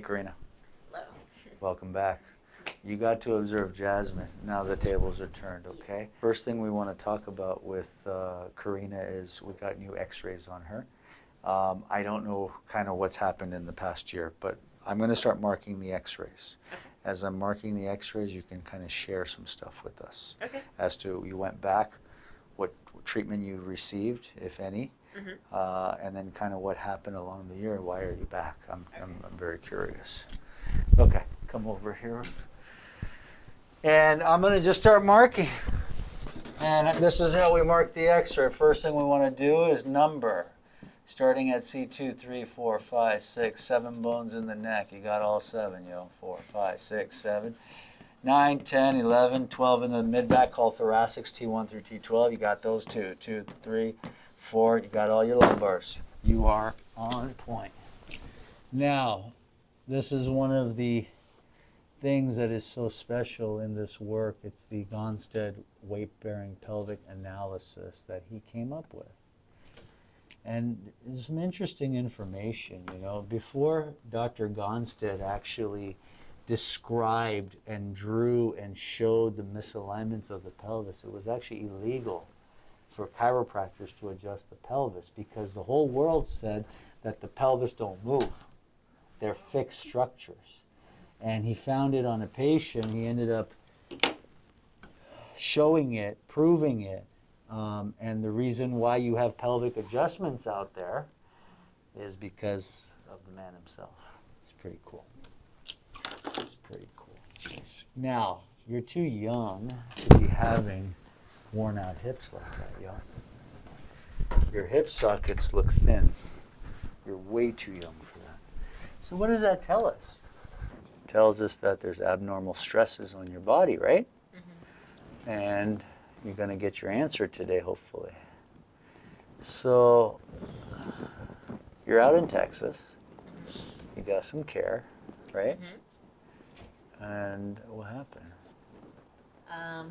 Karina. Hello. Welcome back. You got to observe Jasmine. Now the tables are turned, okay? First thing we want to talk about with Karina is we got new x-rays on her. I don't know kind of what's happened in the past year, but I'm going to start marking the x-rays. Okay. As I'm marking the x-rays, you can kind of share some stuff with us. Okay. As to you went back, what treatment you received, if any, and then kind of what happened along the year. Why are you back? I'm very curious. Okay, come over here. And I'm going to just start marking. And this is how we mark the x-ray. First thing we want to do is number. Starting at C2, 3, 4, 5, 6, 7 bones in the neck. You got all 7, yo. 4, 5, 6, 7, 9, 10, 11, 12 in the mid-back called thoracics, T1 through T12. You got those 2, 2, 3, 4. You got all your lumbars. You are on point. Now, this is one of the things that is so special in this work. It's the Gonstead weight-bearing pelvic analysis that he came up with. And there's some interesting information, you know. Before Dr. Gonstead actually described and drew and showed the misalignments of the pelvis, it was actually illegal for chiropractors to adjust the pelvis because the whole world said that the pelvis don't move. They're fixed structures. And he found it on a patient. He ended up showing it, proving it. And the reason why you have pelvic adjustments out there is because of the man himself. It's pretty cool. It's pretty cool. Now, you're too young to be having worn out hips like that, yo. Your hip sockets look thin. You're way too young for that. So what does that tell us? It tells us that there's abnormal stresses on your body, right? Mm-hmm. And you're going to get your answer today, hopefully. So, you're out in Texas. You got some care, right? Mm-hmm. And what happened? I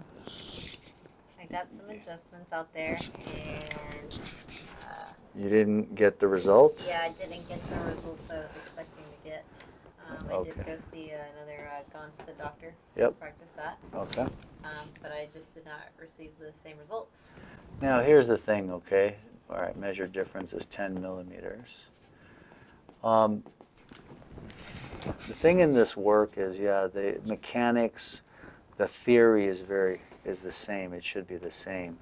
got some adjustments out there, and you didn't get the result? Yeah, I didn't get the results I was expecting to get. I did go see another Gonstead doctor. Yep. Practice that. Okay. But I just did not receive the same results. Now here's the thing, okay? All right, measured difference is 10 millimeters. The thing in this work is, yeah, the mechanics, the theory is the same. It should be the same.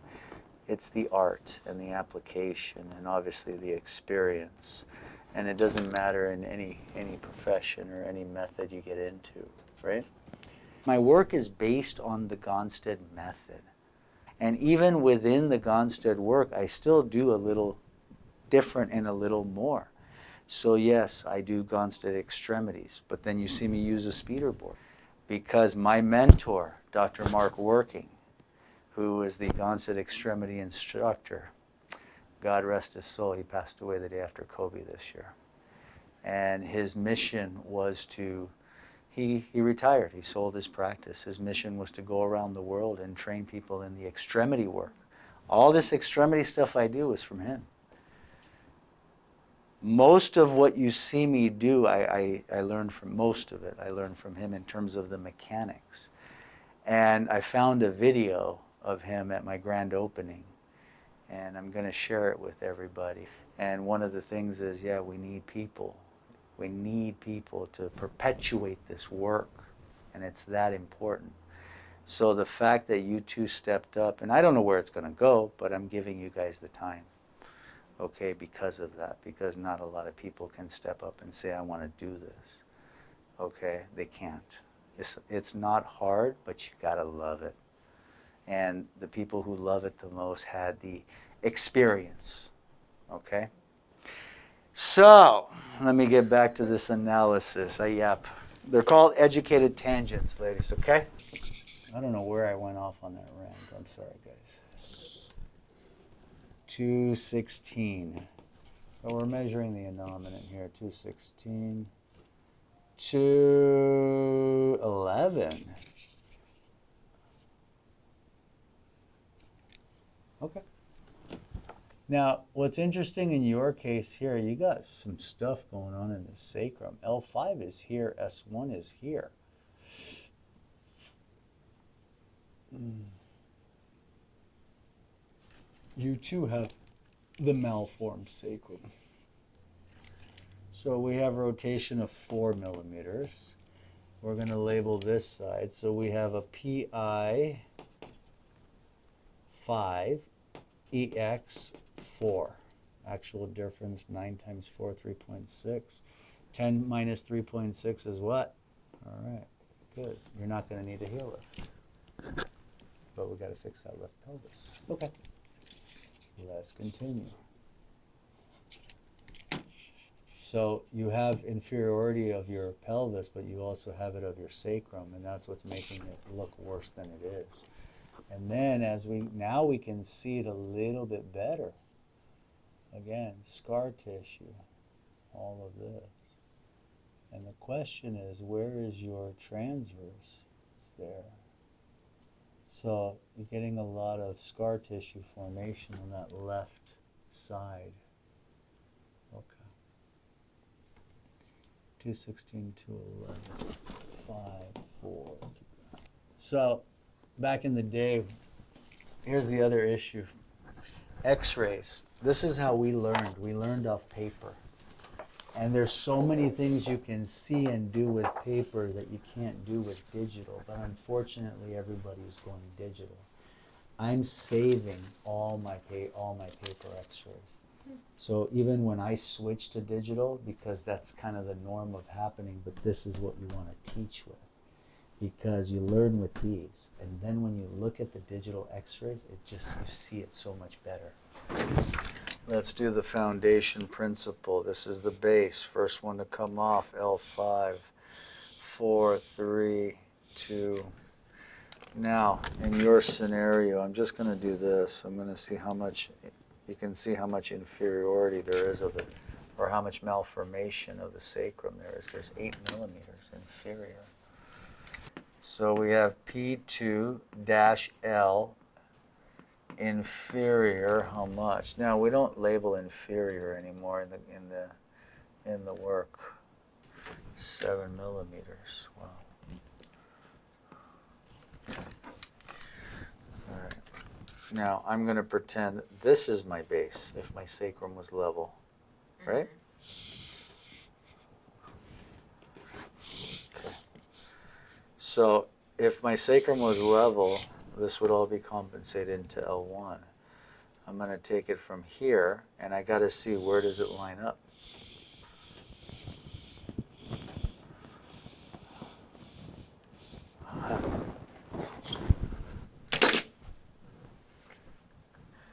It's the art and the application and obviously the experience. And it doesn't matter in any profession or any method you get into, right? My work is based on the Gonstead method. And even within the Gonstead work, I still do a little different and a little more. So yes, I do Gonstead extremities, but then you see me use a speeder board. Because my mentor, Dr. Mark Working, who is the Gonstead extremity instructor, God rest his soul, he passed away the day after Kobe this year. And his mission was to, he retired, he sold his practice. His mission was to go around the world and train people in the extremity work. All this extremity stuff I do is from him. Most of what you see me do, I learned from most of it. I learned from him in terms of the mechanics. And I found a video of him at my grand opening. And I'm going to share it with everybody. And one of the things is, yeah, we need people. We need people to perpetuate this work. And it's that important. So the fact that you two stepped up, and I don't know where it's going to go, but I'm giving you guys the time. Okay, because of that. Because not a lot of people can step up and say, I want to do this. Okay, they can't. It's not hard, but you got to love it. And the people who love it the most had the experience, okay? So, let me get back to this analysis. They're called educated tangents, ladies, okay? I don't know where I went off on that rant. I'm sorry, guys. 216. So we're measuring the anominant here. 216. 211. Okay. Now, what's interesting in your case here, you got some stuff going on in the sacrum. L5 is here, S1 is here. You too have the malformed sacrum. So we have rotation of 4 millimeters. We're going to label this side. So we have a PI 5, EX 4. Actual difference 9 times 4, 3.6. 10 minus 3.6 is what? All right, good. You're not going to need a heel lift. But we got to fix that left pelvis. Okay. Let's continue. So you have inferiority of your pelvis, but you also have it of your sacrum, and that's what's making it look worse than it is. And then now we can see it a little bit better. Again, scar tissue, all of this. And the question is, where is your transverse? It's there. So you're getting a lot of scar tissue formation on that left side. Okay. 216, 211, 5, 4. So back in the day, here's the other issue. X-rays. This is how we learned. We learned off paper. And there's so many things you can see and do with paper that you can't do with digital. But unfortunately, everybody's going digital. I'm saving all my paper X-rays. So even when I switch to digital, because that's kind of the norm of happening, but this is what you want to teach with. Because you learn with these. And then when you look at the digital X-rays, you see it so much better. Let's do the foundation principle. This is the base. First one to come off, L5, 4, 3, 2. Now, in your scenario, I'm just going to do this. I'm going to see how much, you can see how much inferiority there is of it, or how much malformation of the sacrum there is. There's 8 millimeters inferior. So we have P2-L inferior, how much? Now we don't label inferior anymore in the work. 7 millimeters. Wow. All right. Now I'm going to pretend this is my base if my sacrum was level, right? Okay. So if my sacrum was level, this would all be compensated into L1. I'm going to take it from here, and I got to see where does it line up.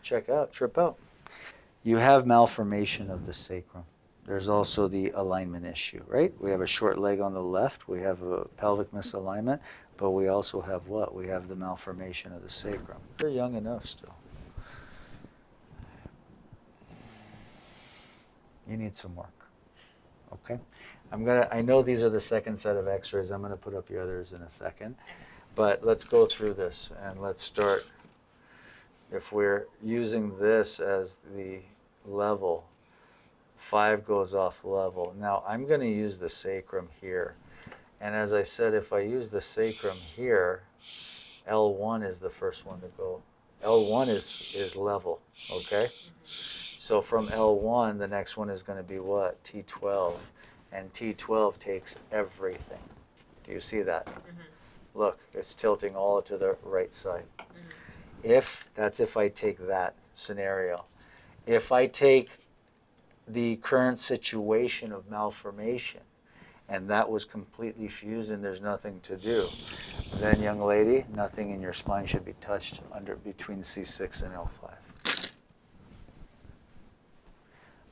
Check out, trip out. You have malformation of the sacrum. There's also the alignment issue, right? We have a short leg on the left. We have a pelvic misalignment. But we also have what? We have the malformation of the sacrum. You're young enough still. You need some work. Okay? I know these are the second set of X-rays. I'm going to put up your others in a second. But let's go through this and let's start. If we're using this as the level, 5 goes off level. Now I'm going to use the sacrum here. And as I said, if I use the sacrum here, L1 is the first one to go. L1 is level, okay? So from L1, the next one is going to be what? T12. And T12 takes everything. Do you see that? Look, it's tilting all to the right side. That's if I take that scenario. If I take the current situation of malformation, and that was completely fused and there's nothing to do, then, young lady, nothing in your spine should be touched between C6 and L5.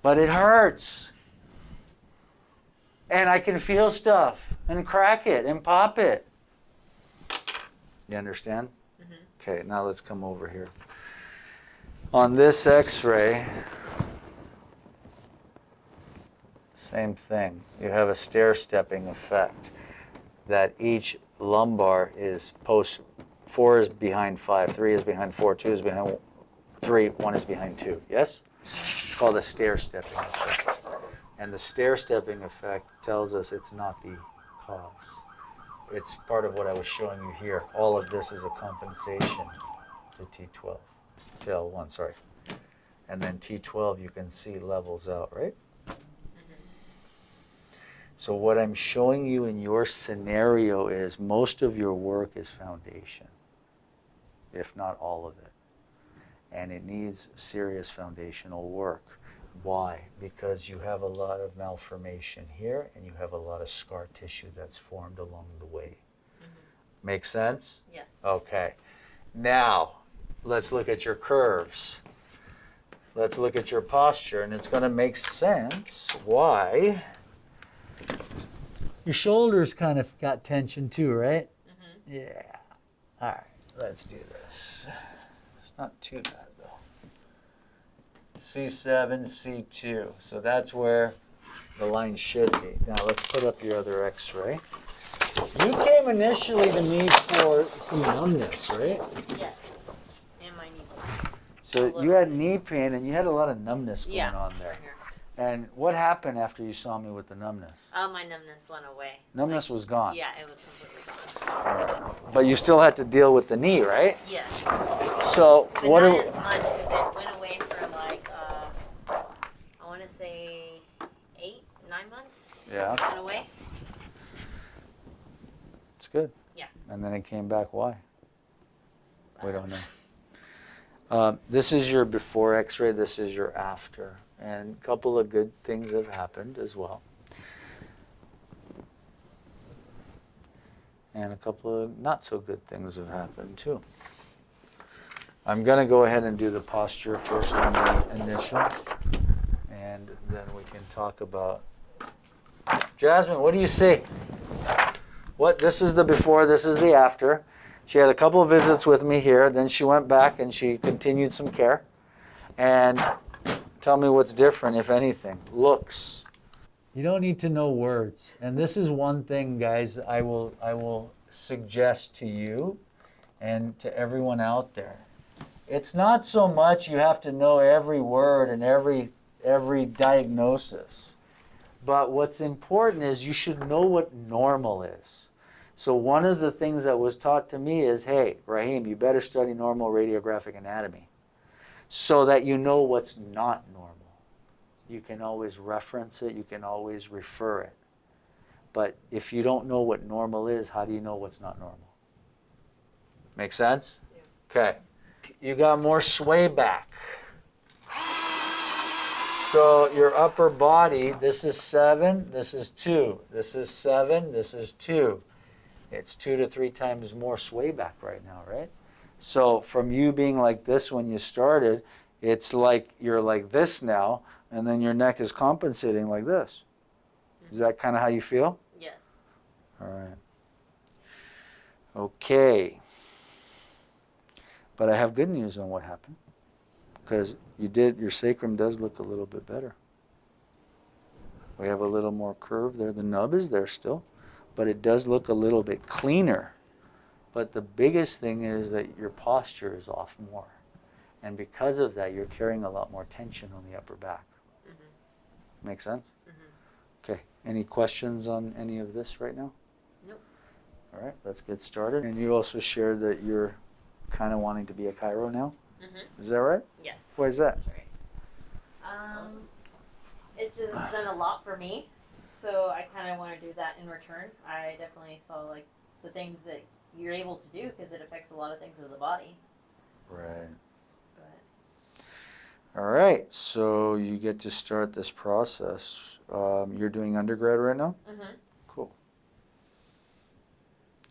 But it hurts. And I can feel stuff and crack it and pop it. You understand? Okay, now let's come over here. On this X-ray, same thing. You have a stair-stepping effect that each lumbar is 4 is behind 5, 3 is behind 4, 2 is behind 3, 1 is behind 2. Yes? It's called a stair-stepping effect. And the stair-stepping effect tells us it's not the cause. It's part of what I was showing you here. All of this is a compensation to T12, to L1, sorry. And then T12 you can see levels out, right? So what I'm showing you in your scenario is most of your work is foundation, if not all of it. And it needs serious foundational work. Why? Because you have a lot of malformation here and you have a lot of scar tissue that's formed along the way. Make sense? Yeah. Okay. Now, let's look at your curves. Let's look at your posture, and it's going to make sense why your shoulders kind of got tension too, right? Yeah. All right, let's do this. It's not too bad though. C7, C2. So that's where the line should be. Now let's put up your other x-ray. You came initially to me for some numbness, right? Yes. And my knee pain. So you had knee pain and you had a lot of numbness going on there. Right here. And what happened after you saw me with the numbness? Oh, my numbness went away. Numbness was gone. Yeah, it was completely gone. All right. But you still had to deal with the knee, right? Yes. So But what not do as much because it went away for like, I want to say 8, 9 months. Yeah. It went away. It's good. Yeah. And then it came back. Why? We don't know. This is your before x-ray. This is your after. And a couple of good things have happened as well. And a couple of not so good things have happened too. I'm going to go ahead and do the posture first on the initial. And then we can talk about... Jasmine, what do you see? What? This is the before, this is the after. She had a couple of visits with me here. Then she went back and she continued some care. And tell me what's different, if anything. Looks. You don't need to know words. And this is one thing, guys, I will suggest to you and to everyone out there. It's not so much you have to know every word and every diagnosis. But what's important is you should know what normal is. So one of the things that was taught to me is, hey, Rahim, you better study normal radiographic anatomy so that you know what's not normal. You can always reference it, you can always refer it. But if you don't know what normal is, how do you know what's not normal? Make sense? Yeah. Okay. You got more sway back. So your upper body, this is 7, this is 2. This is 7, this is 2. It's 2 to 3 times more sway back right now, right? So from you being like this when you started, it's like you're like this now, and then your neck is compensating like this. Is that kind of how you feel? Yes. All right. Okay. But I have good news on what happened. Because your sacrum does look a little bit better. We have a little more curve there. The nub is there still, but it does look a little bit cleaner. But the biggest thing is that your posture is off more. And because of that, you're carrying a lot more tension on the upper back. Mm-hmm. Make sense? Mm-hmm. Okay. Any questions on any of this right now? Nope. All right, let's get started. And you also shared that you're kind of wanting to be a chiro now? Mm-hmm. Is that right? Yes. Why is that? That's right. It's just done a lot for me, so I kind of want to do that in return. I definitely saw like the things that you're able to do because it affects a lot of things of the body. Right. But. All right, so you get to start this process. You're doing undergrad right now? Mm-hmm. Cool.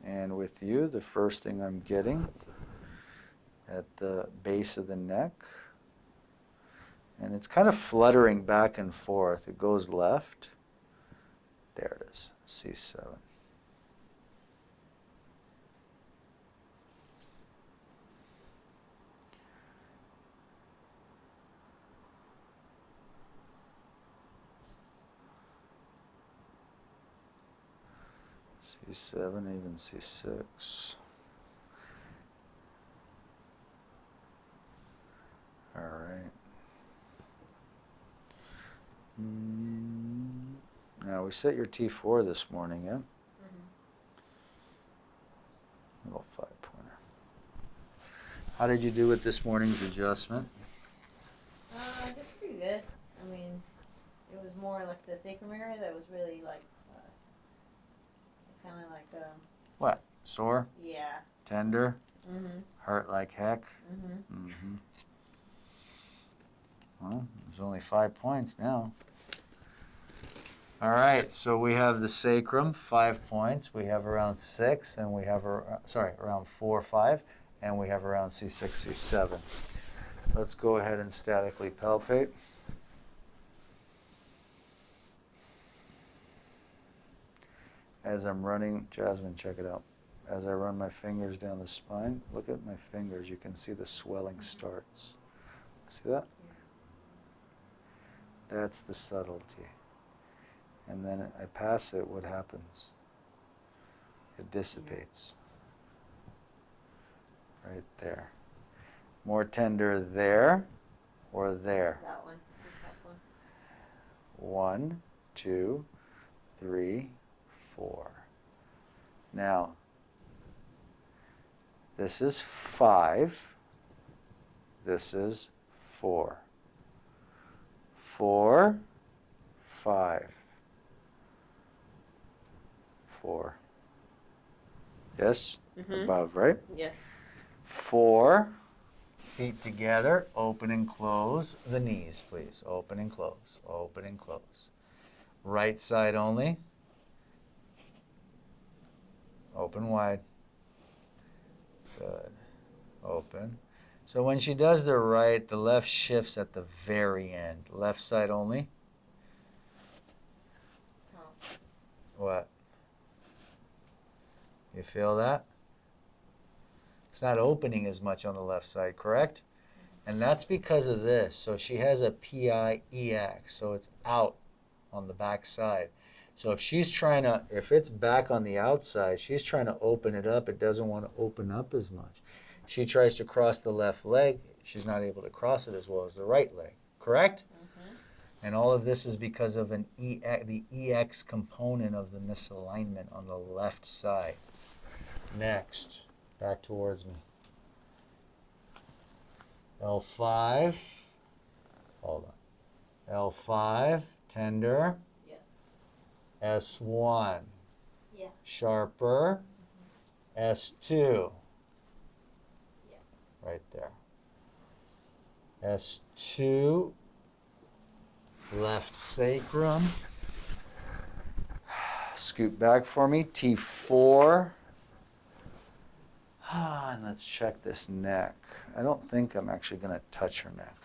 And with you, the first thing I'm getting at the base of the neck, and it's kind of fluttering back and forth. It goes left. There it is, C7. C7, even C6. All right. we set your T4 this morning, yeah? Mm-hmm. Little 5-pointer. How did you do with this morning's adjustment? I did pretty good. I mean, it was more like the sacrum area that was really like, kind of like, What? Sore? yeah. Tender? Mm-hmm. Hurt like heck? Mm-hmm. Mm-hmm. Well, there's only 5 points now. All right, so we have the sacrum, 5 points. We have around 6, and we have, around 4 or 5, and we have around C6, C7. Let's go ahead and statically palpate. As I'm running, Jasmine, check it out. As I run my fingers down the spine, look at my fingers. You can see the swelling starts. See that? That's the subtlety. And then I pass it, what happens? It dissipates. Right there. More tender there or there? That one. Just that one. 1, 2, 3, 4. Now, this is 5. This is 4. 4, 5. 4. Yes? Mm-hmm. Above, right? Yes. 4. Feet together. Open and close the knees, please. Open and close. Open and close. Right side only. Open wide. Good. Open. So when she does the right, the left shifts at the very end. Left side only. Oh. What? You feel that? It's not opening as much on the left side, correct? And that's because of this. So she has a PIEX, so it's out on the back side. So if she's trying to, if it's back on the outside, she's trying to open it up. It doesn't want to open up as much. She tries to cross the left leg. She's not able to cross it as well as the right leg, correct? Mm-hmm. And all of this is because of the EX component of the misalignment on the left side. Next, back towards me. L5, hold on. L5, tender. Yeah. S1, Yeah. sharper. S2, Yeah. right there. S2, left sacrum. Scoot back for me. T4. And let's check this neck. I don't think I'm actually going to touch her neck.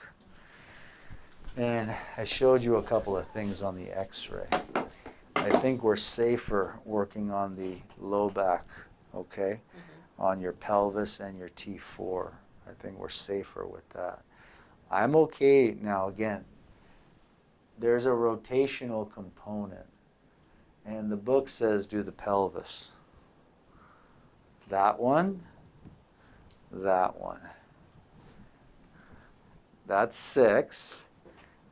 And I showed you a couple of things on the x-ray. I think we're safer working on the low back, okay? Mm-hmm. On your pelvis and your T4. I think we're safer with that. I'm okay. Now again, there's a rotational component. And the book says do the pelvis. That one. That one. That's 6.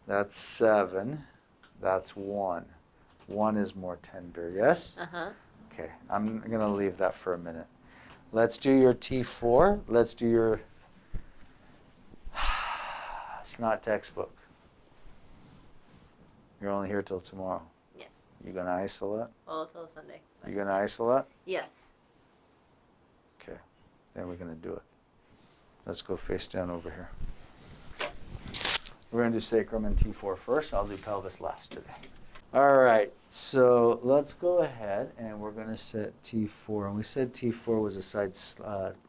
That's 7. That's 1. 1 is more tender, yes? Uh-huh. Okay, I'm going to leave that for a minute. Let's do your T4. Let's do your... It's not textbook. You're only here till tomorrow. Yeah. You going to isolate? Well, till Sunday. You going to isolate? Yes. Okay, then we're going to do it. Let's go face down over here. We're going to do sacrum and T4 first. I'll do pelvis last today. All right, so let's go ahead and we're going to set T4. And we said T4 was a side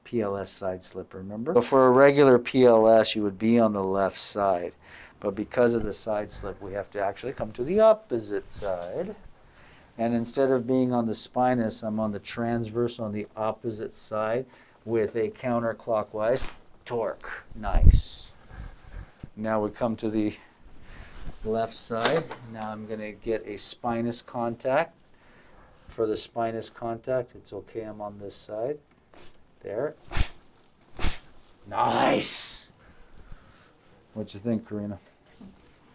PLS side slip, remember? So for a regular PLS, you would be on the left side. But because of the side slip, we have to actually come to the opposite side. And instead of being on the spinous, I'm on the transverse on the opposite side with a counterclockwise torque. Nice. Now we come to the left side. Now I'm going to get a spinous contact. For the spinous contact, it's okay, I'm on this side. There. Nice. What you think, Karina?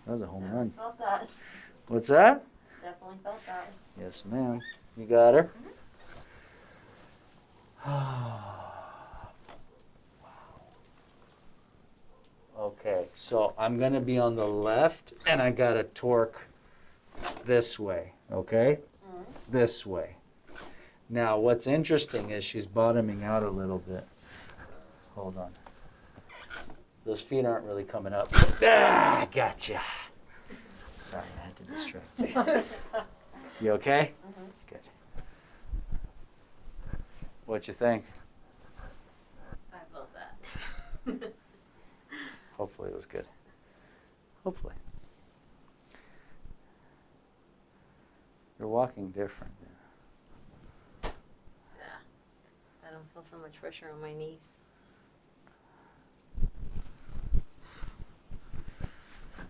That was a home run. Felt that. What's that? Definitely felt that. Yes, ma'am. You got her? Okay, so I'm going to be on the left, and I got to torque this way, okay? This way. Now, what's interesting is she's bottoming out a little bit. Hold on. Those feet aren't really coming up. Ah, gotcha. Sorry, I had to distract you. You okay? Good. What you think? I felt that. Hopefully it was good. Hopefully. You're walking different. Yeah. I don't feel so much pressure on my knees.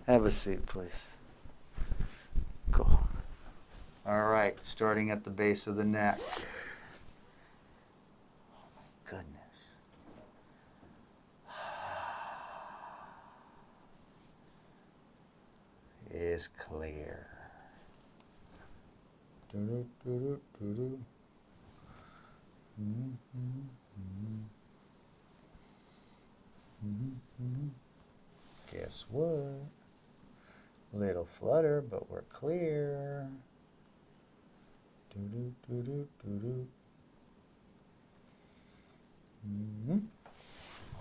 Have a seat, please. Cool. All right, starting at the base of the neck. Oh my goodness. Is clear. Doo-doo-doo-doo-doo-doo. Guess what? Little flutter, but we're clear. Doo-doo-doo-doo-doo-doo.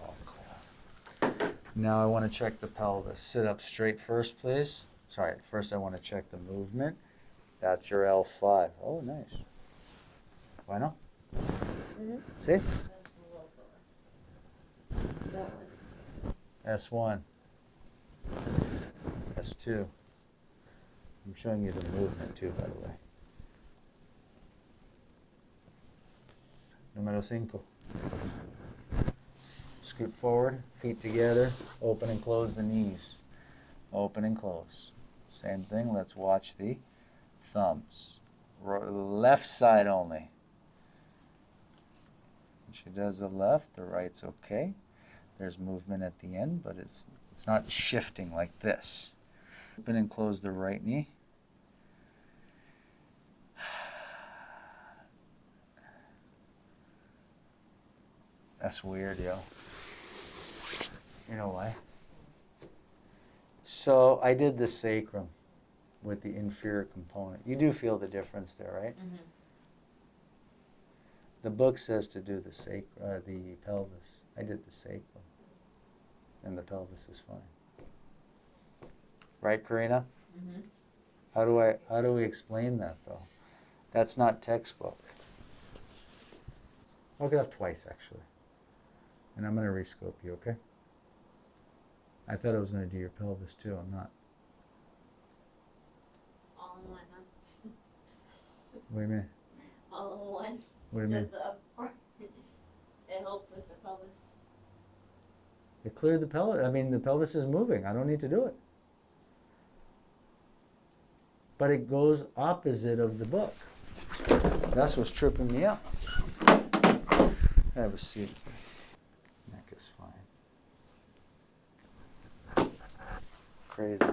All clear. Now I want to check the pelvis. Sit up straight first, please. Sorry, first I want to check the movement. That's your L5. Oh, nice. Why not? See? That's a little sore. That one. S1. S2. I'm showing you the movement too, by the way. Número 5. Scoot forward, feet together, open and close the knees. Open and close. Same thing, let's watch the thumbs. Left side only. When she does the left, the right's okay. There's movement at the end, but it's not shifting like this. Open and close the right knee. That's weird, yo. You know why? So I did the sacrum with the inferior component. You do feel the difference there, right? Mm-hmm. The book says to do the the pelvis. I did the sacrum, and the pelvis is fine. Right, Karina? Mm-hmm. How do we explain that though? That's not textbook. I'll get off twice actually, and I'm gonna rescope you, okay? I thought I was gonna do your pelvis too. I'm not. All in one, huh? What do you mean? All in one. What do you mean? Just the upper part. It helped with the pelvis. It cleared the pelvis. I mean, the pelvis is moving. I don't need to do it. But it goes opposite of the book. That's what's tripping me up. Have a seat. Neck is fine. Crazy.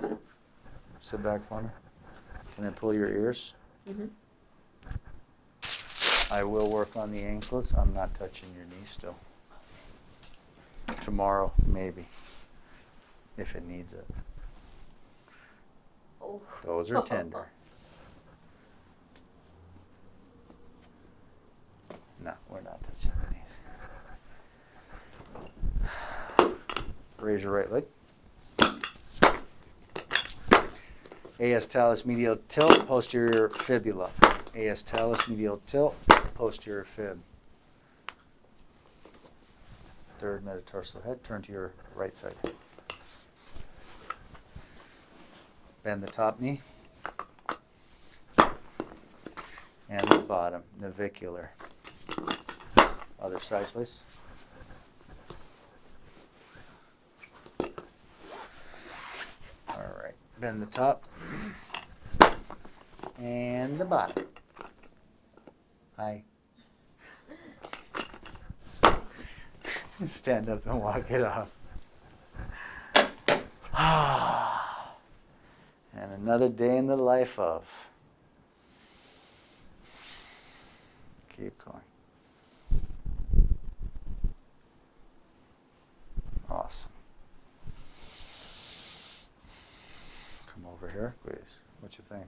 Sit back for me. Can I pull your ears? Mm-hmm. I will work on the ankles. I'm not touching your knee still. Tomorrow, maybe. If it needs it. Oh. Those are tender. No, we're not touching the knees. Raise your right leg. AS talus medial tilt, posterior fibula. AS talus medial tilt, posterior fib. Third metatarsal head. Turn to your right side. Bend the top knee. And the bottom, navicular. Other side, please. All right. Bend the top. And the bottom. Hi. Stand up and walk it off. And another day in the life of. Keep going. Awesome. Come over here, please. What you think?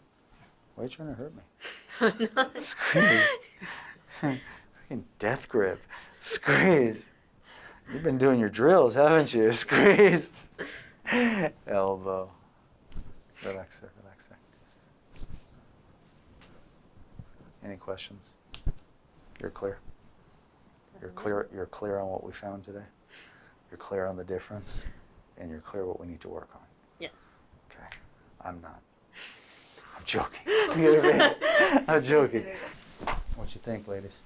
Why are you trying to hurt me? Squeeze. Freaking death grip. Squeeze. You've been doing your drills, haven't you? Squeeze. Elbow. Relax there, relax there. Any questions? You're clear? You're clear on what we found today? You're clear on the difference? And you're clear what we need to work on? Yes. Okay. I'm not. I'm joking. Look at her face. I'm joking. What you think, ladies?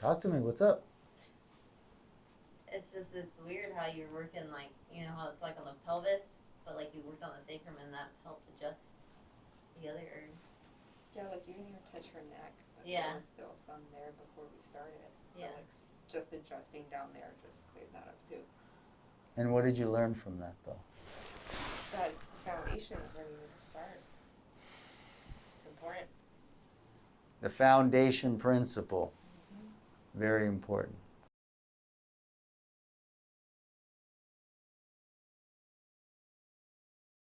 Talk to me. What's up? It's weird how you're working like, you know, how it's like on the pelvis, but like you worked on the sacrum and that helped adjust the other areas. Yeah, like you didn't even touch her neck, but Yeah. there was still some there before we started. So Yeah. like just adjusting down there just cleared that up too. And what did you learn from that, though? That's the foundation of where you need to start. It's important. The foundation principle. Very important.